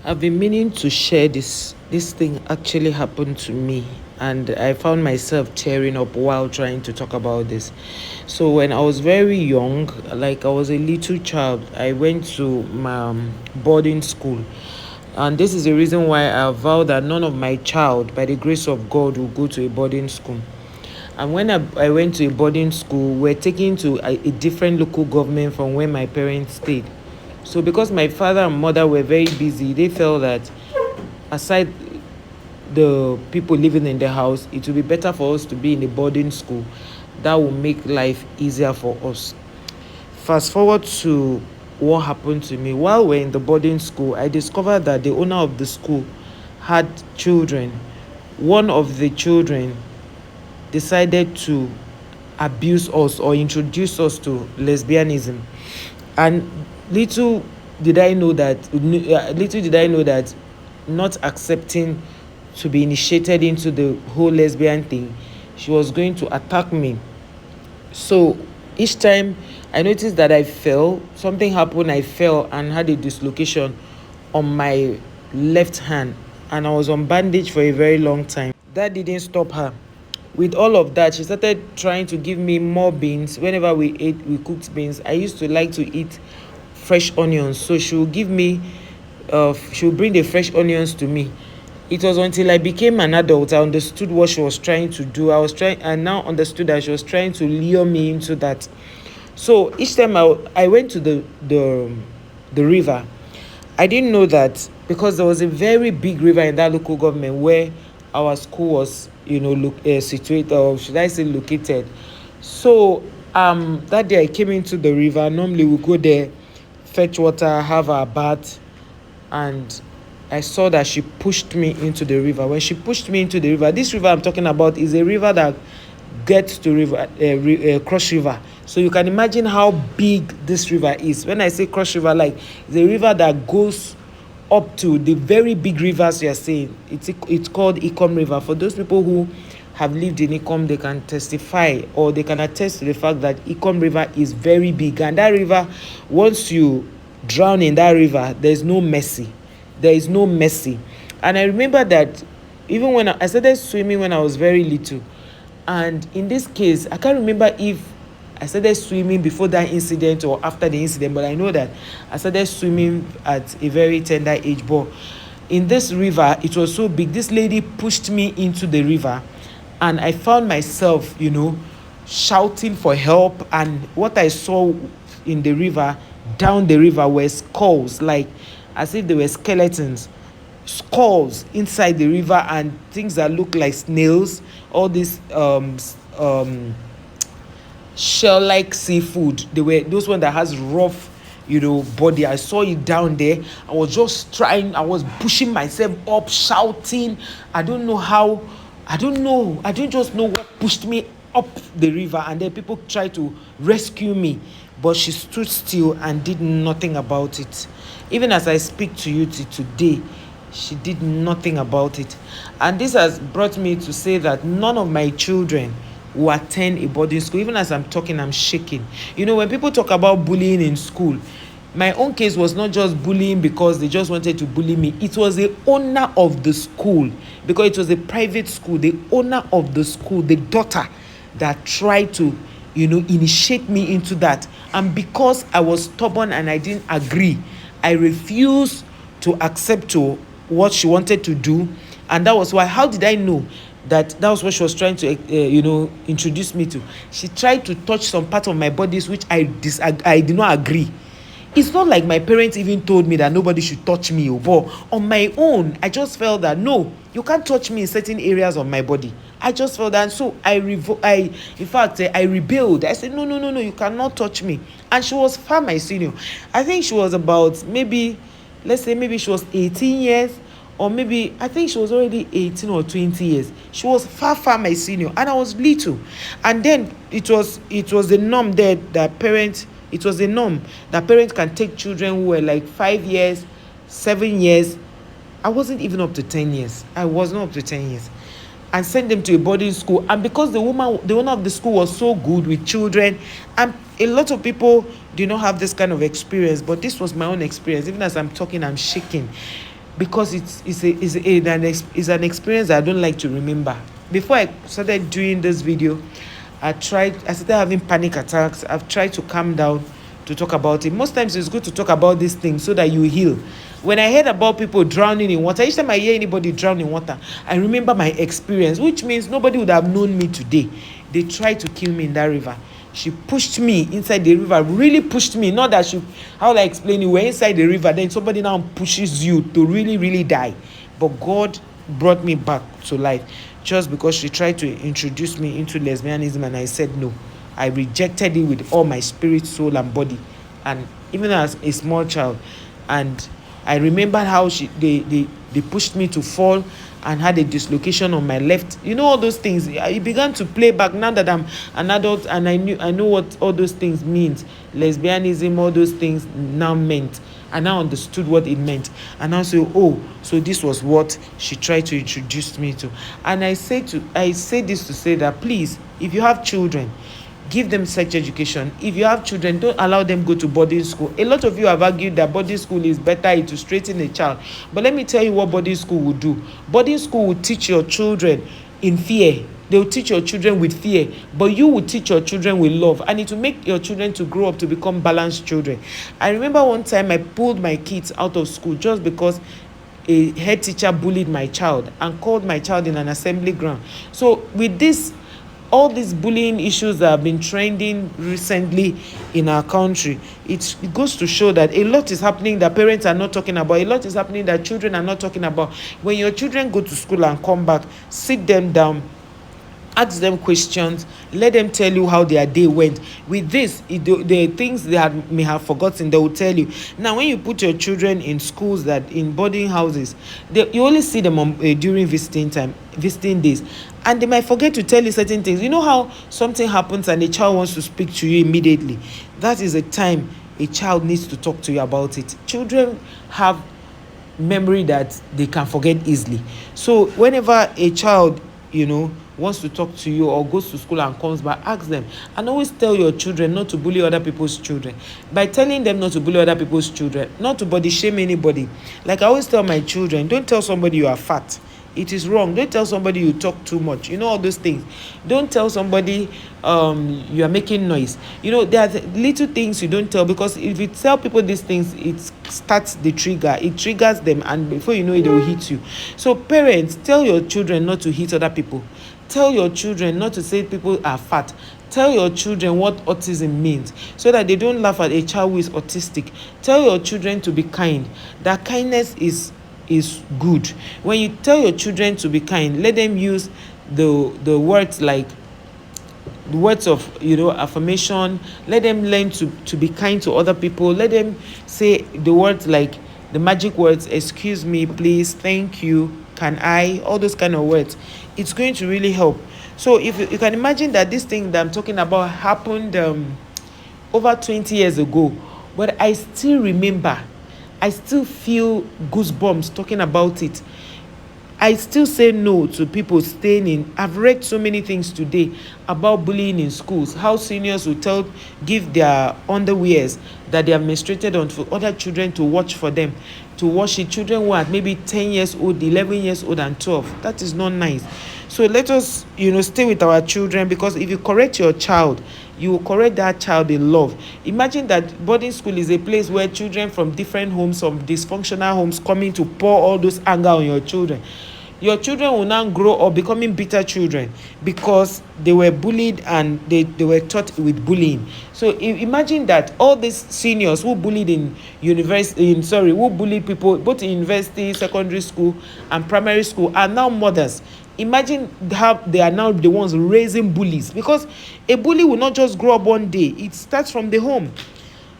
I've been meaning to share this. This thing actually happened to me, and I found myself tearing up while trying to talk about this. So when I was very young, like I was a little child, I went to my boarding school, and this is the reason why I vow that none of my child, by the grace of God, will go to a boarding school. And when I went to a boarding school, we're taken to a different local government from where my parents stayed. So because my father and mother were very busy, they felt that aside the people living in the house, it would be better for us to be in a boarding school. That will make life easier for us. Fast forward to what happened to me. While we're in the boarding school, I discovered that the owner of the school had children. One of the children decided to abuse us or introduce us to lesbianism. And little little did I know that not accepting to be initiated into the whole lesbian thing, she was going to attack me. So each time I noticed that I fell, something happened, I fell and had a dislocation on my left hand, and I was on bandage for a very long time. That didn't stop her. With all of that, she started trying to give me more beans. Whenever we cooked beans, I used to like to eat fresh onions. So she would give me, she would bring the fresh onions to me. It was until I became an adult I understood what she was trying to do. I now understood that she was trying to lure me into that. So each time I went to the river, I didn't know that because there was a very big river in that local government where our school was, situated, or should I say located. So that day I came into the river. Normally we go there, fetch water, have our bath, and I saw that she pushed me into the river. When she pushed me into the river, this river I'm talking about is a river that gets to Cross River. So you can imagine how big this river is. When I say Cross River, like it's a river that goes up to the very big rivers you are saying. It's called Ikom River. For those people who have lived in Ikom, they can testify or they can attest to the fact that Ikom River is very big. And that river, once you drown in that river, there's no mercy. There is no mercy. And I remember that even when I started swimming when I was very little. And in this case, I can't remember if I started swimming before that incident or after the incident, but I know that I started swimming at a very tender age. But in this river, it was so big. This lady pushed me into the river, and I found myself, shouting for help. And what I saw in the river, down the river, were skulls, like as if they were skeletons, skulls inside the river, and things that look like snails, all these shell-like seafood. They were those ones that has rough, body. I saw it down there. I was just trying. I was pushing myself up, shouting. I don't know how. I don't know. I don't just know what pushed me up the river, and then people tried to rescue me, but she stood still and did nothing about it. Even as I speak to you today, she did nothing about it. And this has brought me to say that none of my children will attend a boarding school. Even as I'm talking, I'm shaking. When people talk about bullying in school, my own case was not just bullying because they just wanted to bully me. It was the owner of the school, because it was a private school. The owner of the school, the daughter, that tried to, initiate me into that. And because I was stubborn and I didn't agree, I refused to accept to what she wanted to do. And that was why, how did I know that was what she was trying to introduce me to? She tried to touch some part of my bodies which I did not agree. It's not like my parents even told me that nobody should touch me, but on my own, I just felt that no, you can't touch me in certain areas of my body. I just felt that, so I rebelled. I said, no, you cannot touch me. And she was far my senior. I think she was about let's say maybe she was 18 years, or maybe I think she was already 18 or 20 years. She was far my senior, and I was little. And then it was the norm there that parents. It was a norm that parents can take children who were like 5 years, 7 years. I wasn't even up to 10 years. I was not up to 10 years. And send them to a boarding school. And because the owner of the school was so good with children, and a lot of people do not have this kind of experience, but this was my own experience. Even as I'm talking, I'm shaking. because it's an experience I don't like to remember. Before I started doing this video, I started having panic attacks. I've tried to calm down to talk about it. Most times it's good to talk about these things so that you heal. When I heard about people drowning in water, each time I hear anybody drown in water, I remember my experience, which means nobody would have known me today. They tried to kill me in that river. She pushed me inside the river, really pushed me. Not that how will I explain it? We're inside the river, then somebody now pushes you to really, really die. But God brought me back to life just because she tried to introduce me into lesbianism, and I said no. I rejected it with all my spirit, soul, and body, and even as a small child. And I remember how they pushed me to fall and had a dislocation on my left. You know, all those things. It began to play back now that I'm an adult, and I know what all those things means. Lesbianism, all those things now meant. I now understood what it meant. And now say, oh, so this was what she tried to introduce me to. And I say this to say that, please, if you have children, give them sex education. If you have children, don't allow them go to boarding school. A lot of you have argued that boarding school is better to straighten a child. But let me tell you what boarding school will do. Boarding school will teach your children in fear. They will teach your children with fear. But you will teach your children with love. And it will make your children to grow up to become balanced children. I remember one time I pulled my kids out of school just because a head teacher bullied my child and called my child in an assembly ground. So with this, all these bullying issues that have been trending recently in our country, it goes to show that a lot is happening that parents are not talking about. A lot is happening that children are not talking about. When your children go to school and come back, sit them down, ask them questions, let them tell you how their day went. With this, the things they may have forgotten, they will tell you. Now, when you put your children in schools, that in boarding houses, you only see them during visiting days, and they might forget to tell you certain things. You know how something happens and a child wants to speak to you immediately? That is a time a child needs to talk to you about it. Children have memory that they can forget easily. So whenever a child, wants to talk to you or goes to school and comes back, ask them. And always tell your children not to bully other people's children. By telling them not to bully other people's children, not to body shame anybody. Like I always tell my children, don't tell somebody you are fat. It is wrong. Don't tell somebody you talk too much. All those things. Don't tell somebody you are making noise. There are little things you don't tell, because if you tell people these things, it starts the trigger. It triggers them, and before you know it, they will hit you. So parents, tell your children not to hit other people. Tell your children not to say people are fat. Tell your children what autism means so that they don't laugh at a child who is autistic. Tell your children to be kind. That kindness is good. When you tell your children to be kind, let them use the words like the words of affirmation. Let them learn to be kind to other people. Let them say the words like the magic words, excuse me, please, thank you, can I, all those kind of words. It's going to really help. So if you can imagine that this thing that I'm talking about happened over 20 years ago, but I still remember, I still feel goosebumps talking about it. I still say no to people staying in. I've read so many things today about bullying in schools, how seniors will give their underwears that they have menstruated on for other children to watch for them, to wash it. Children who are maybe 10 years old, 11 years old, and 12. That is not nice. So let us, stay with our children, because if you correct your child, you will correct that child in love. Imagine that boarding school is a place where children from different homes, from dysfunctional homes, coming to pour all those anger on your children. Your children will now grow up becoming bitter children because they were bullied and they were taught with bullying. So imagine that all these seniors who bullied who bullied people both in university, secondary school, and primary school are now mothers. Imagine how they are now the ones raising bullies, because a bully will not just grow up one day. It starts from the home.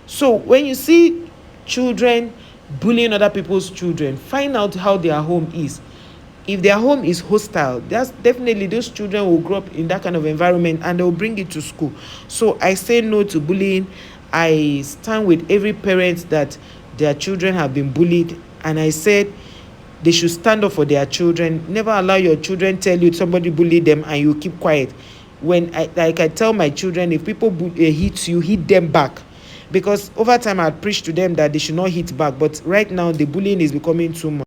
So when you see children bullying other people's children, find out how their home is. If their home is hostile, that's definitely those children will grow up in that kind of environment and they'll bring it to school. So I say no to bullying. I stand with every parent that their children have been bullied, and I said they should stand up for their children. Never allow your children tell you somebody bullied them and you keep quiet. When I tell my children, if people hit you, hit them back. Because over time I preach to them that they should not hit back, but right now the bullying is becoming too much.